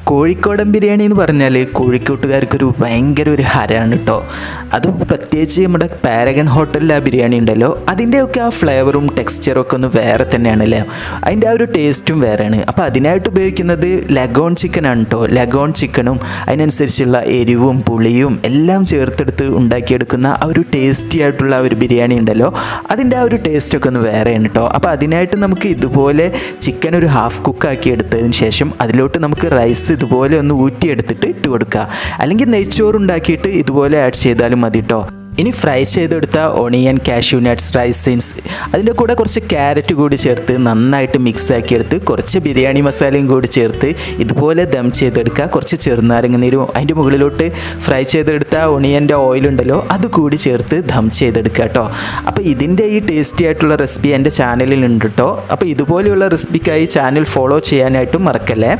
കോഴിക്കോടൻ ബിരിയാണി എന്ന് പറഞ്ഞാൽ കോഴിക്കോട്ടുകാർക്കൊരു ഭയങ്കര ഒരു ഹരമാണ് കേട്ടോ. അത് പ്രത്യേകിച്ച് നമ്മുടെ പാരഗൺ ഹോട്ടലിൽ ആ ബിരിയാണി ഉണ്ടല്ലോ, അതിൻ്റെയൊക്കെ ആ ഫ്ലേവറും ടെക്സ്ചറും ഒക്കെ ഒന്ന് വേറെ തന്നെയാണല്ലേ. അതിൻ്റെ ആ ഒരു ടേസ്റ്റും വേറെയാണ്. അപ്പോൾ അതിനായിട്ട് ഉപയോഗിക്കുന്നത് ലഗോൺ ചിക്കനാണ് കേട്ടോ. ലഗോൺ ചിക്കനും അതിനനുസരിച്ചുള്ള എരിവും പുളിയും എല്ലാം ചേർത്തെടുത്ത് ഉണ്ടാക്കിയെടുക്കുന്ന ആ ഒരു ടേസ്റ്റി ആയിട്ടുള്ള ആ ഒരു ബിരിയാണി ഉണ്ടല്ലോ, അതിൻ്റെ ആ ഒരു ടേസ്റ്റൊക്കെ ഒന്ന് വേറെയാണ് കേട്ടോ. അപ്പോൾ അതിനായിട്ട് നമുക്ക് ഇതുപോലെ ചിക്കൻ ഒരു ഹാഫ് കുക്കാക്കി എടുത്തതിന് ശേഷം അതിലോട്ട് നമുക്ക് റൈസ് ഇതുപോലെ ഒന്ന് ഊറ്റിയെടുത്തിട്ട് ഇട്ട് കൊടുക്കുക. അല്ലെങ്കിൽ നെയ്ച്ചോറ് ഉണ്ടാക്കിയിട്ട് ഇതുപോലെ ആഡ് ചെയ്താലും മതി കേട്ടോ. ഇനി ഫ്രൈ ചെയ്തെടുത്ത ഓണിയൻ, കാഷ്യൂ നട്ട്സ്, റൈസിൻസ്, അതിൻ്റെ കൂടെ കുറച്ച് ക്യാരറ്റ് കൂടി ചേർത്ത് നന്നായിട്ട് മിക്സ് ആക്കിയെടുത്ത് കുറച്ച് ബിരിയാണി മസാലയും കൂടി ചേർത്ത് ഇതുപോലെ ദം ചെയ്തെടുക്കുക. കുറച്ച് ചെറുനാരങ്ങ നീരും അതിൻ്റെ മുകളിലോട്ട് ഫ്രൈ ചെയ്തെടുത്ത ഓണിയൻ്റെ ഓയിലുണ്ടല്ലോ അത് കൂടി ചേർത്ത് ദം ചെയ്തെടുക്കുക കേട്ടോ. അപ്പോൾ ഇതിൻ്റെ ഈ ടേസ്റ്റി ആയിട്ടുള്ള റെസിപ്പി എൻ്റെ ചാനലിൽ ഉണ്ട് കേട്ടോ. അപ്പോൾ ഇതുപോലെയുള്ള റെസിപ്പിക്കായി ചാനൽ ഫോളോ ചെയ്യാനായിട്ടും മറക്കല്ലേ.